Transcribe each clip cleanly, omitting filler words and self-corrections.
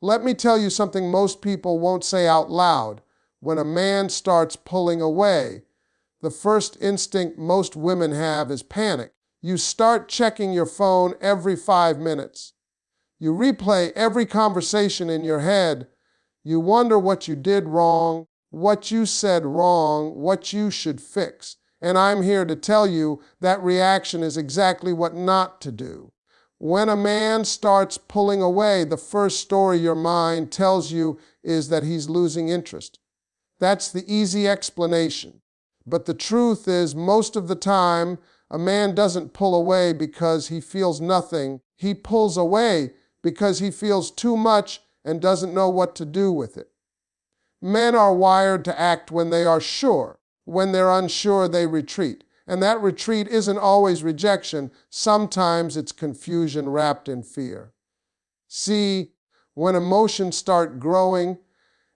Let me tell you something most people won't say out loud. When a man starts pulling away, the first instinct most women have is panic. You start checking your phone every 5 minutes. You replay every conversation in your head. You wonder what you did wrong, what you said wrong, what you should fix. And I'm here to tell you that reaction is exactly what not to do. When a man starts pulling away, the first story your mind tells you is that he's losing interest. That's the easy explanation. But the truth is, most of the time, a man doesn't pull away because he feels nothing. He pulls away because he feels too much and doesn't know what to do with it. Men are wired to act when they are sure. When they're unsure, they retreat. And that retreat isn't always rejection. Sometimes it's confusion wrapped in fear. See, when emotions start growing,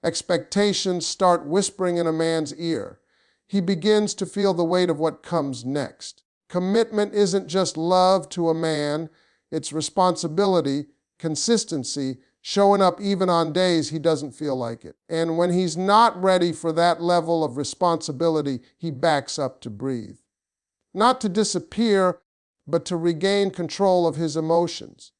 expectations start whispering in a man's ear. He begins to feel the weight of what comes next. Commitment isn't just love to a man, it's responsibility, consistency, showing up even on days he doesn't feel like it. And when he's not ready for that level of responsibility, he backs up to breathe. Not to disappear, but to regain control of his emotions.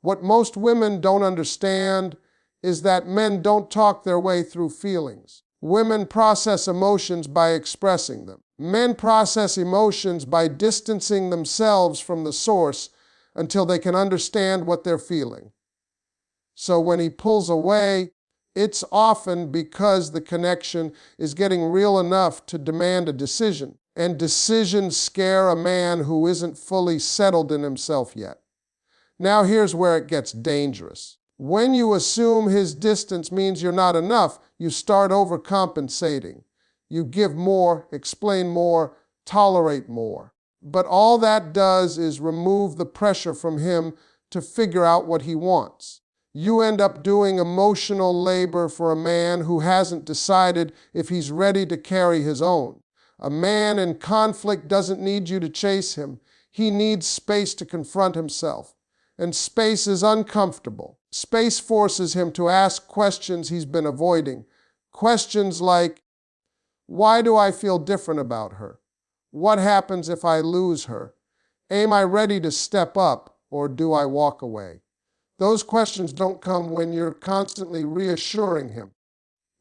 What most women don't understand is that men don't talk their way through feelings. Women process emotions by expressing them. Men process emotions by distancing themselves from the source until they can understand what they're feeling. So when he pulls away, it's often because the connection is getting real enough to demand a decision. And decisions scare a man who isn't fully settled in himself yet. Now here's where it gets dangerous. When you assume his distance means you're not enough, you start overcompensating. You give more, explain more, tolerate more. But all that does is remove the pressure from him to figure out what he wants. You end up doing emotional labor for a man who hasn't decided if he's ready to carry his own. A man in conflict doesn't need you to chase him. He needs space to confront himself. And space is uncomfortable. Space forces him to ask questions he's been avoiding. Questions like, why do I feel different about her? What happens if I lose her? Am I ready to step up, or do I walk away? Those questions don't come when you're constantly reassuring him.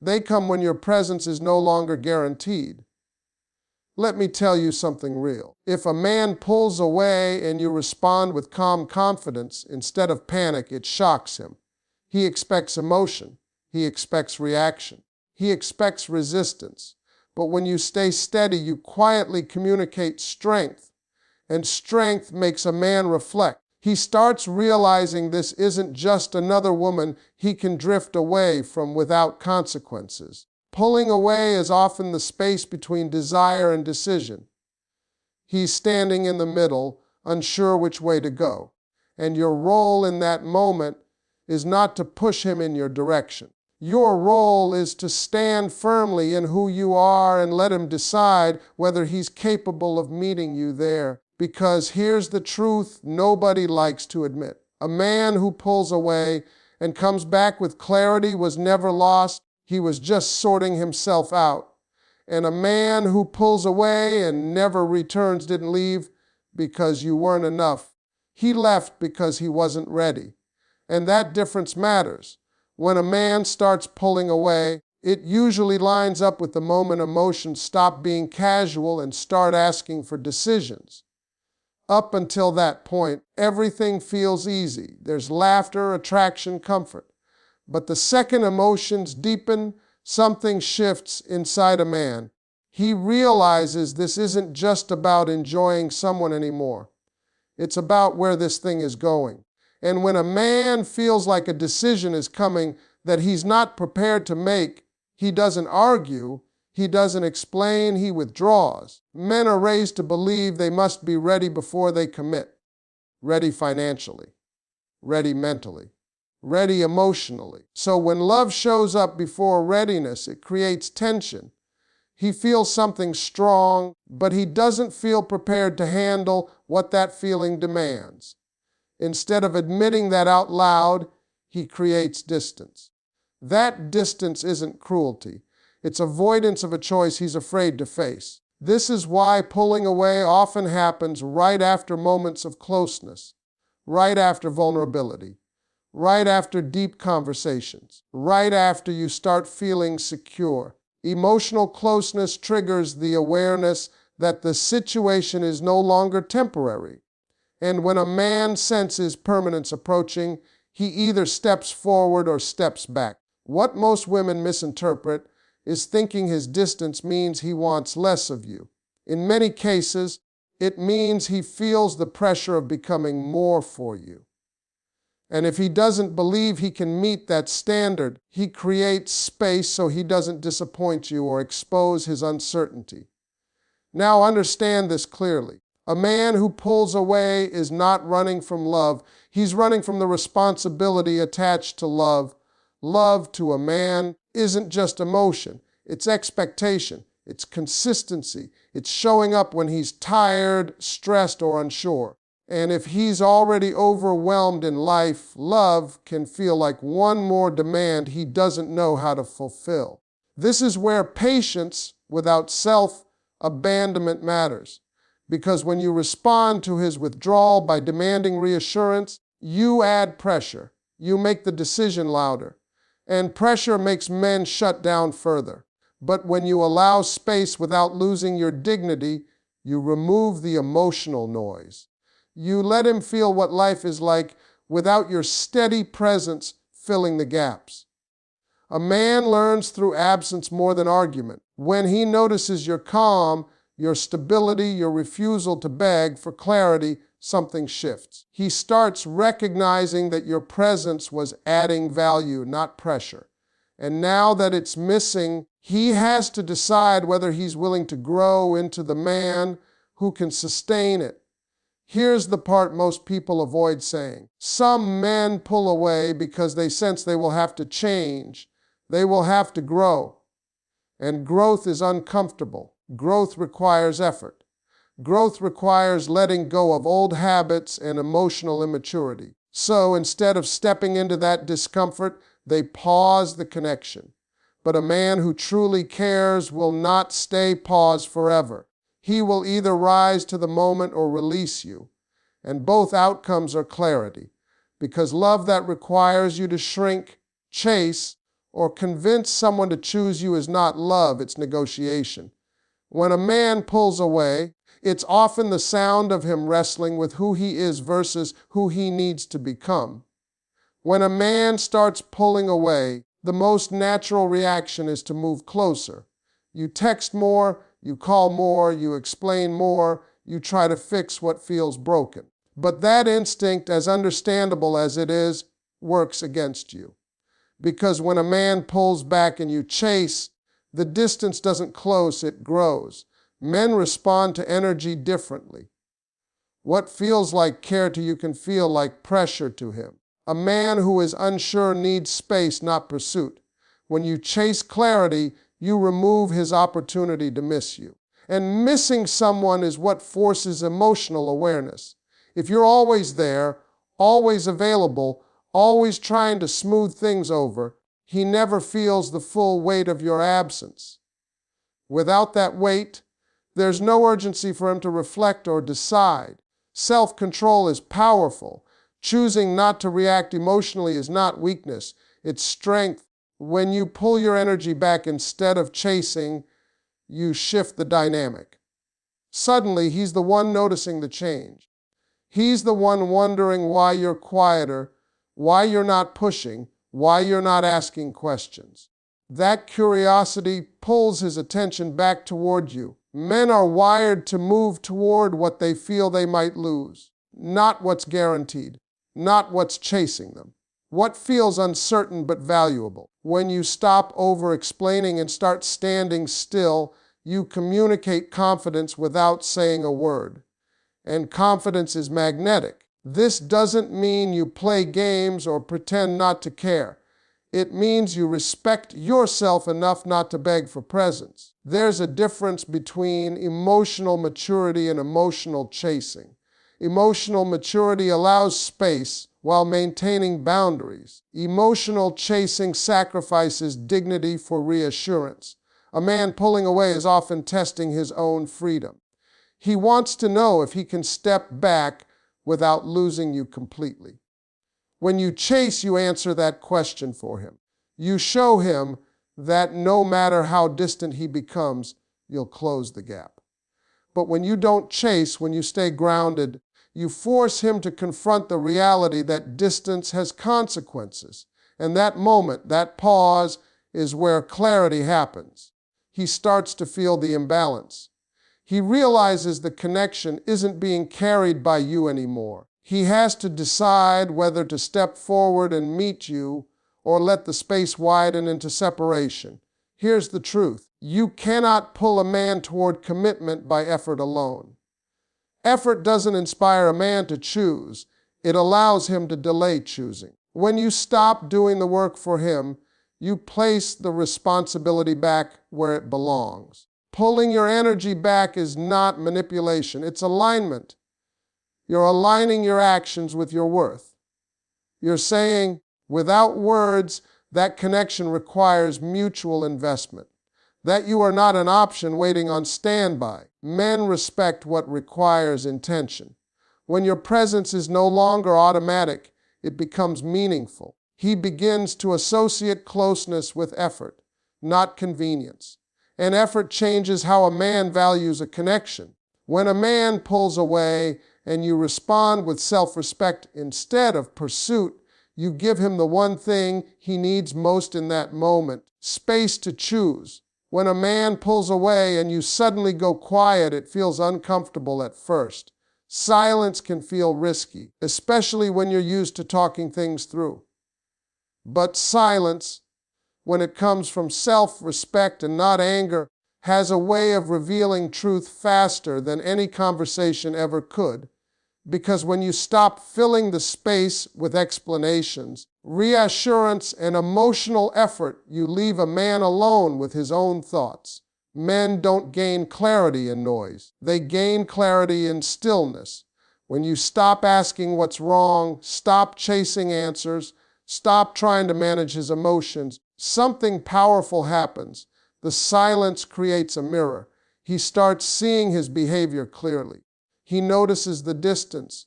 They come when your presence is no longer guaranteed. Let me tell you something real. If a man pulls away and you respond with calm confidence instead of panic, it shocks him. He expects emotion. He expects reaction. He expects resistance. But when you stay steady, you quietly communicate strength. And strength makes a man reflect. He starts realizing this isn't just another woman he can drift away from without consequences. Pulling away is often the space between desire and decision. He's standing in the middle, unsure which way to go. And your role in that moment is not to push him in your direction. Your role is to stand firmly in who you are and let him decide whether he's capable of meeting you there. Because here's the truth nobody likes to admit. A man who pulls away and comes back with clarity was never lost. He was just sorting himself out. And a man who pulls away and never returns didn't leave because you weren't enough. He left because he wasn't ready. And that difference matters. When a man starts pulling away, it usually lines up with the moment emotions stop being casual and start asking for decisions. Up until that point, everything feels easy. There's laughter, attraction, comfort. But the second emotions deepen, something shifts inside a man. He realizes this isn't just about enjoying someone anymore. It's about where this thing is going. And when a man feels like a decision is coming that he's not prepared to make, he doesn't argue, he doesn't explain, he withdraws. Men are raised to believe they must be ready before they commit. Ready financially, ready mentally, ready emotionally. So when love shows up before readiness, it creates tension. He feels something strong, but he doesn't feel prepared to handle what that feeling demands. Instead of admitting that out loud, he creates distance. That distance isn't cruelty. It's avoidance of a choice he's afraid to face. This is why pulling away often happens right after moments of closeness, right after vulnerability, right after deep conversations, right after you start feeling secure. Emotional closeness triggers the awareness that the situation is no longer temporary. And when a man senses permanence approaching, he either steps forward or steps back. What most women misinterpret is thinking his distance means he wants less of you. In many cases, it means he feels the pressure of becoming more for you. And if he doesn't believe he can meet that standard, he creates space so he doesn't disappoint you or expose his uncertainty. Now understand this clearly. A man who pulls away is not running from love. He's running from the responsibility attached to love. Love to a man isn't just emotion. It's expectation. It's consistency. It's showing up when he's tired, stressed, or unsure. And if he's already overwhelmed in life, love can feel like one more demand he doesn't know how to fulfill. This is where patience without self-abandonment matters. Because when you respond to his withdrawal by demanding reassurance, you add pressure. You make the decision louder. And pressure makes men shut down further. But when you allow space without losing your dignity, you remove the emotional noise. You let him feel what life is like without your steady presence filling the gaps. A man learns through absence more than argument. When he notices your calm, your stability, your refusal to beg for clarity, something shifts. He starts recognizing that your presence was adding value, not pressure. And now that it's missing, he has to decide whether he's willing to grow into the man who can sustain it. Here's the part most people avoid saying. Some men pull away because they sense they will have to change. They will have to grow. And growth is uncomfortable. Growth requires effort. Growth requires letting go of old habits and emotional immaturity. So instead of stepping into that discomfort, they pause the connection. But a man who truly cares will not stay paused forever. He will either rise to the moment or release you. And both outcomes are clarity. Because love that requires you to shrink, chase, or convince someone to choose you is not love, it's negotiation. When a man pulls away, it's often the sound of him wrestling with who he is versus who he needs to become. When a man starts pulling away, the most natural reaction is to move closer. You text more, you call more, you explain more, you try to fix what feels broken. But that instinct, as understandable as it is, works against you. Because when a man pulls back and you chase, the distance doesn't close, it grows. Men respond to energy differently. What feels like care to you can feel like pressure to him. A man who is unsure needs space, not pursuit. When you chase clarity, you remove his opportunity to miss you. And missing someone is what forces emotional awareness. If you're always there, always available, always trying to smooth things over, he never feels the full weight of your absence. Without that weight, there's no urgency for him to reflect or decide. Self-control is powerful. Choosing not to react emotionally is not weakness, it's strength. When you pull your energy back instead of chasing, you shift the dynamic. Suddenly, he's the one noticing the change. He's the one wondering why you're quieter, why you're not pushing, why you're not asking questions. That curiosity pulls his attention back toward you. Men are wired to move toward what they feel they might lose, not what's guaranteed, not what's chasing them. What feels uncertain but valuable. When you stop over-explaining and start standing still, you communicate confidence without saying a word. And confidence is magnetic. This doesn't mean you play games or pretend not to care. It means you respect yourself enough not to beg for presence. There's a difference between emotional maturity and emotional chasing. Emotional maturity allows space while maintaining boundaries. Emotional chasing sacrifices dignity for reassurance. A man pulling away is often testing his own freedom. He wants to know if he can step back without losing you completely. When you chase, you answer that question for him. You show him that no matter how distant he becomes, you'll close the gap. But when you don't chase, when you stay grounded, you force him to confront the reality that distance has consequences. And that moment, that pause, is where clarity happens. He starts to feel the imbalance. He realizes the connection isn't being carried by you anymore. He has to decide whether to step forward and meet you or let the space widen into separation. Here's the truth. You cannot pull a man toward commitment by effort alone. Effort doesn't inspire a man to choose. It allows him to delay choosing. When you stop doing the work for him, you place the responsibility back where it belongs. Pulling your energy back is not manipulation, it's alignment. You're aligning your actions with your worth. You're saying, without words, that connection requires mutual investment. That you are not an option waiting on standby. Men respect what requires intention. When your presence is no longer automatic, it becomes meaningful. He begins to associate closeness with effort, not convenience. And effort changes how a man values a connection. When a man pulls away and you respond with self-respect instead of pursuit, you give him the one thing he needs most in that moment, space to choose. When a man pulls away and you suddenly go quiet, it feels uncomfortable at first. Silence can feel risky, especially when you're used to talking things through. But silence, when it comes from self-respect and not anger, has a way of revealing truth faster than any conversation ever could. Because when you stop filling the space with explanations, reassurance, and emotional effort, you leave a man alone with his own thoughts. Men don't gain clarity in noise. They gain clarity in stillness. When you stop asking what's wrong, stop chasing answers, stop trying to manage his emotions, something powerful happens. The silence creates a mirror. He starts seeing his behavior clearly. He notices the distance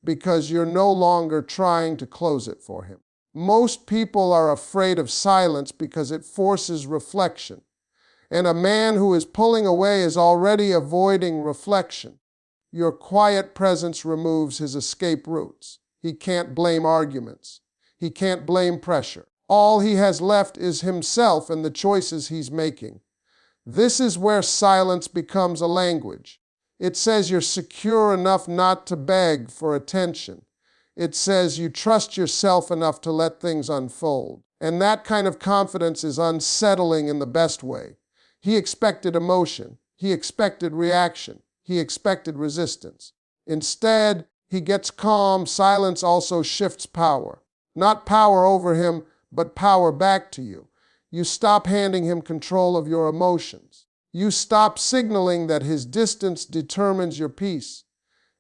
because you're no longer trying to close it for him. Most people are afraid of silence because it forces reflection. And a man who is pulling away is already avoiding reflection. Your quiet presence removes his escape routes. He can't blame arguments. He can't blame pressure. All he has left is himself and the choices he's making. This is where silence becomes a language. It says you're secure enough not to beg for attention. It says you trust yourself enough to let things unfold. And that kind of confidence is unsettling in the best way. He expected emotion. He expected reaction. He expected resistance. Instead, he gets calm. Silence also shifts power. Not power over him, but power back to you. You stop handing him control of your emotions. You stop signaling that his distance determines your peace.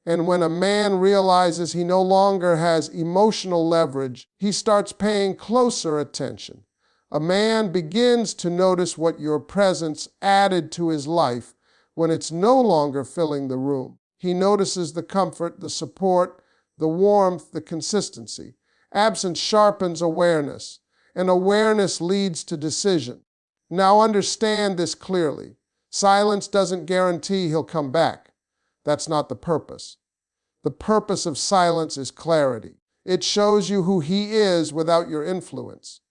And when a man realizes he no longer has emotional leverage, he starts paying closer attention. A man begins to notice what your presence added to his life when it's no longer filling the room. He notices the comfort, the support, the warmth, the consistency. Absence sharpens awareness, and awareness leads to decision. Now understand this clearly. Silence doesn't guarantee he'll come back. That's not the purpose. The purpose of silence is clarity. It shows you who he is without your influence.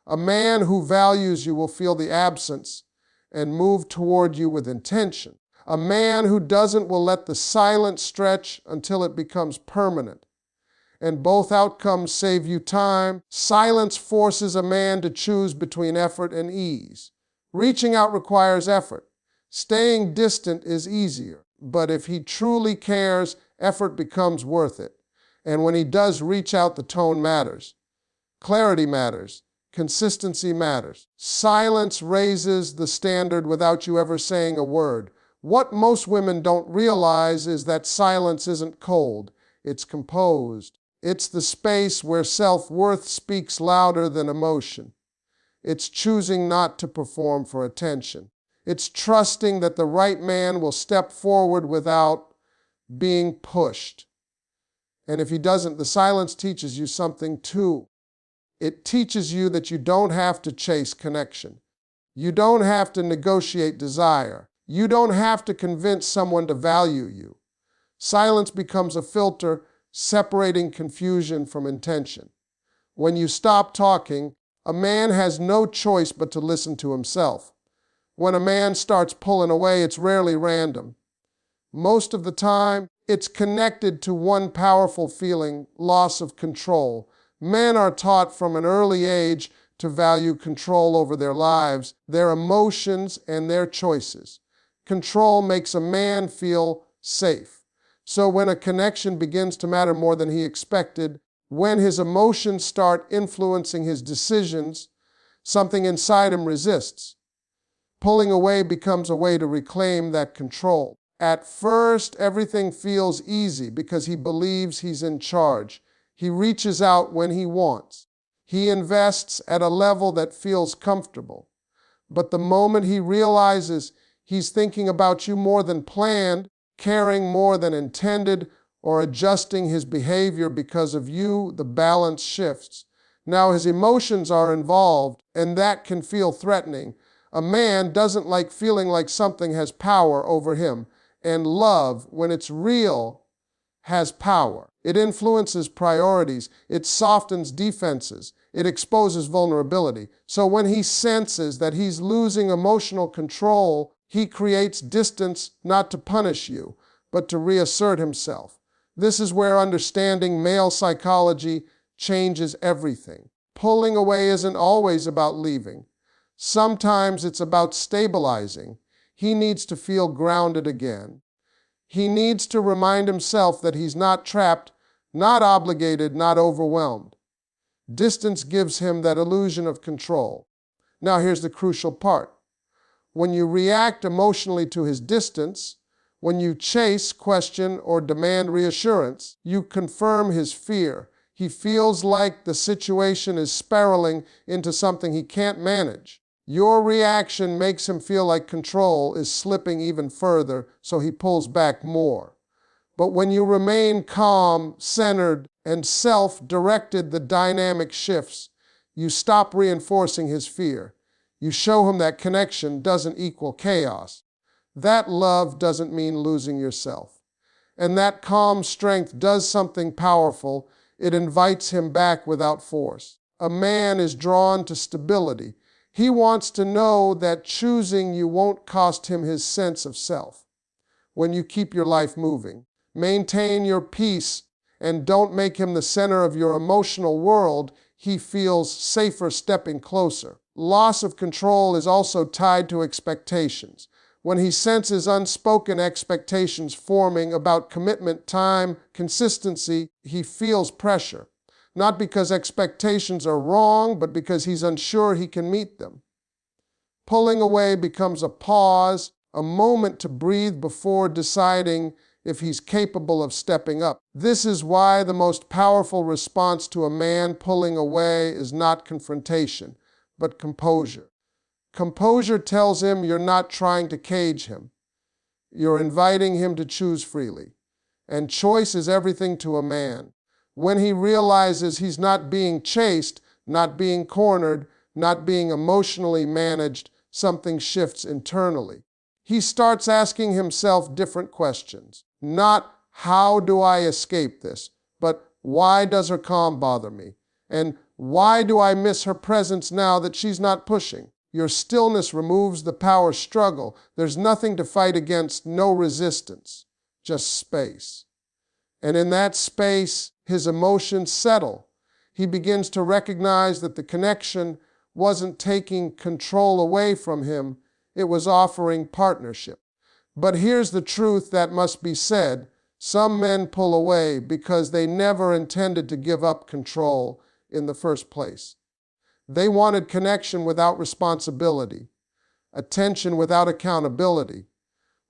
A man who values you will feel the absence and move toward you with intention. A man who doesn't will let the silence stretch until it becomes permanent. And both outcomes save you time. Silence forces a man to choose between effort and ease. Reaching out requires effort. Staying distant is easier. But if he truly cares, effort becomes worth it. And when he does reach out, the tone matters. Clarity matters. Consistency matters. Silence raises the standard without you ever saying a word. What most women don't realize is that silence isn't cold, it's composed. It's the space where self-worth speaks louder than emotion. It's choosing not to perform for attention. It's trusting that the right man will step forward without being pushed. And if he doesn't, the silence teaches you something too. It teaches you that you don't have to chase connection. You don't have to negotiate desire. You don't have to convince someone to value you. Silence becomes a filter separating confusion from intention. When you stop talking, a man has no choice but to listen to himself. When a man starts pulling away, it's rarely random. Most of the time, it's connected to one powerful feeling, loss of control. Men are taught from an early age to value control over their lives, their emotions, and their choices. Control makes a man feel safe. So when a connection begins to matter more than he expected, when his emotions start influencing his decisions, something inside him resists. Pulling away becomes a way to reclaim that control. At first, everything feels easy because he believes he's in charge. He reaches out when he wants. He invests at a level that feels comfortable. But the moment he realizes he's thinking about you more than planned, caring more than intended, or adjusting his behavior because of you, the balance shifts. Now his emotions are involved, and that can feel threatening. A man doesn't like feeling like something has power over him, and love, when it's real, has power. It influences priorities, it softens defenses, it exposes vulnerability. So when he senses that he's losing emotional control, he creates distance not to punish you, but to reassert himself. This is where understanding male psychology changes everything. Pulling away isn't always about leaving. Sometimes it's about stabilizing. He needs to feel grounded again. He needs to remind himself that he's not trapped, not obligated, not overwhelmed. Distance gives him that illusion of control. Now here's the crucial part. When you react emotionally to his distance, when you chase, question, or demand reassurance, you confirm his fear. He feels like the situation is spiraling into something he can't manage. Your reaction makes him feel like control is slipping even further, so he pulls back more. But when you remain calm, centered, and self-directed, the dynamic shifts. You stop reinforcing his fear. You show him that connection doesn't equal chaos. That love doesn't mean losing yourself. And that calm strength does something powerful. It invites him back without force. A man is drawn to stability. He wants to know that choosing you won't cost him his sense of self. When you keep your life moving, maintain your peace, and don't make him the center of your emotional world, he feels safer stepping closer. Loss of control is also tied to expectations. When he senses unspoken expectations forming about commitment, time, consistency, he feels pressure. Not because expectations are wrong, but because he's unsure he can meet them. Pulling away becomes a pause, a moment to breathe before deciding if he's capable of stepping up. This is why the most powerful response to a man pulling away is not confrontation, but composure. Composure tells him you're not trying to cage him. You're inviting him to choose freely. And choice is everything to a man. When he realizes he's not being chased, not being cornered, not being emotionally managed, something shifts internally. He starts asking himself different questions. Not, how do I escape this? But why does her calm bother me? And why do I miss her presence now that she's not pushing? Your stillness removes the power struggle. There's nothing to fight against, no resistance, just space. And in that space, his emotions settle. He begins to recognize that the connection wasn't taking control away from him, it was offering partnership. But here's the truth that must be said. Some men pull away because they never intended to give up control in the first place. They wanted connection without responsibility, attention without accountability.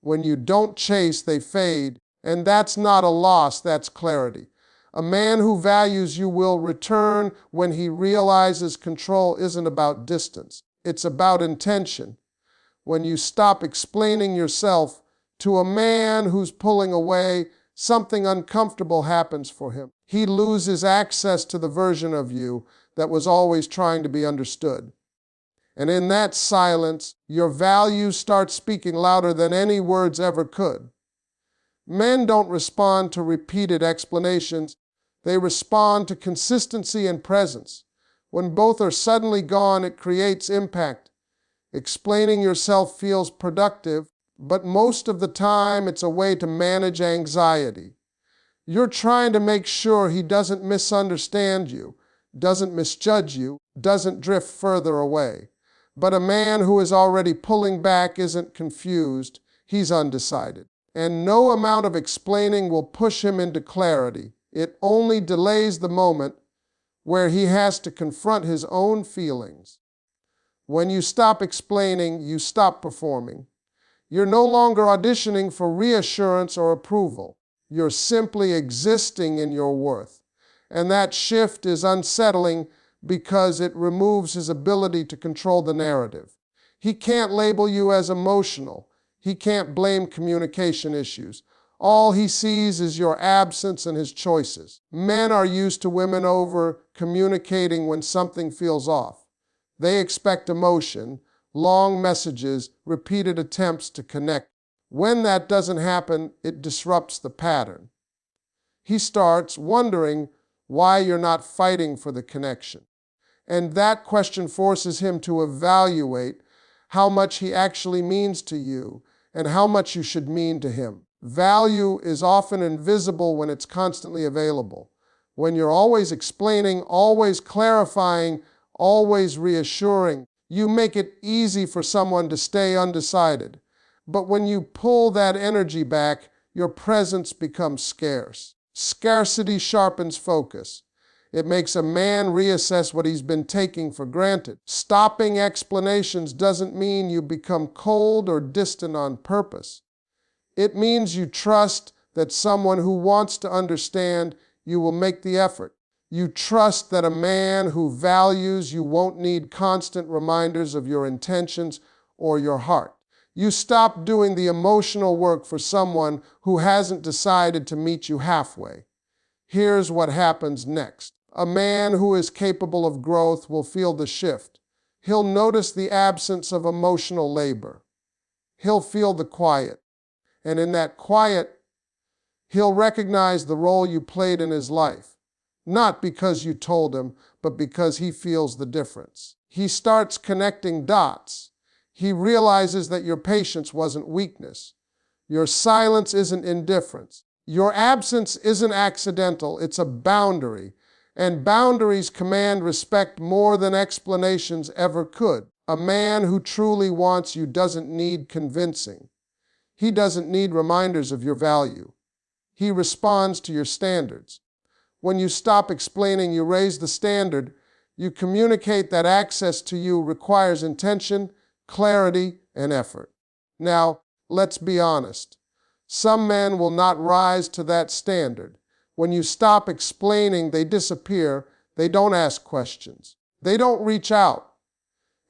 When you don't chase, they fade. And that's not a loss, that's clarity. A man who values you will return when he realizes control isn't about distance. It's about intention. When you stop explaining yourself to a man who's pulling away, something uncomfortable happens for him. He loses access to the version of you that was always trying to be understood. And in that silence, your values start speaking louder than any words ever could. Men don't respond to repeated explanations. They respond to consistency and presence. When both are suddenly gone, it creates impact. Explaining yourself feels productive, but most of the time it's a way to manage anxiety. You're trying to make sure he doesn't misunderstand you, doesn't misjudge you, doesn't drift further away. But a man who is already pulling back isn't confused, he's undecided. And no amount of explaining will push him into clarity. It only delays the moment where he has to confront his own feelings. When you stop explaining, you stop performing. You're no longer auditioning for reassurance or approval. You're simply existing in your worth. And that shift is unsettling because it removes his ability to control the narrative. He can't label you as emotional. He can't blame communication issues. All he sees is your absence and his choices. Men are used to women over-communicating when something feels off. They expect emotion, long messages, repeated attempts to connect. When that doesn't happen, it disrupts the pattern. He starts wondering why you're not fighting for the connection. And that question forces him to evaluate how much he actually means to you and how much you should mean to him. Value is often invisible when it's constantly available. When you're always explaining, always clarifying, always reassuring, you make it easy for someone to stay undecided. But when you pull that energy back, your presence becomes scarce. Scarcity sharpens focus. It makes a man reassess what he's been taking for granted. Stopping explanations doesn't mean you become cold or distant on purpose. It means you trust that someone who wants to understand you will make the effort. You trust that a man who values you won't need constant reminders of your intentions or your heart. You stop doing the emotional work for someone who hasn't decided to meet you halfway. Here's what happens next. A man who is capable of growth will feel the shift. He'll notice the absence of emotional labor. He'll feel the quiet. And in that quiet, he'll recognize the role you played in his life. Not because you told him, but because he feels the difference. He starts connecting dots. He realizes that your patience wasn't weakness. Your silence isn't indifference. Your absence isn't accidental, it's a boundary. And boundaries command respect more than explanations ever could. A man who truly wants you doesn't need convincing. He doesn't need reminders of your value. He responds to your standards. When you stop explaining, you raise the standard. You communicate that access to you requires intention, clarity, and effort. Now, let's be honest. Some men will not rise to that standard. When you stop explaining, they disappear. They don't ask questions. They don't reach out.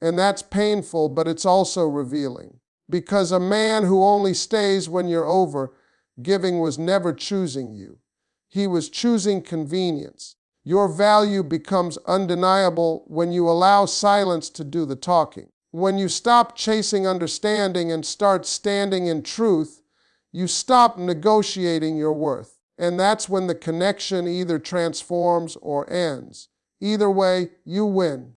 And that's painful, but it's also revealing. Because a man who only stays when you're over, giving was never choosing you. He was choosing convenience. Your value becomes undeniable when you allow silence to do the talking. When you stop chasing understanding and start standing in truth, you stop negotiating your worth. And that's when the connection either transforms or ends. Either way, you win.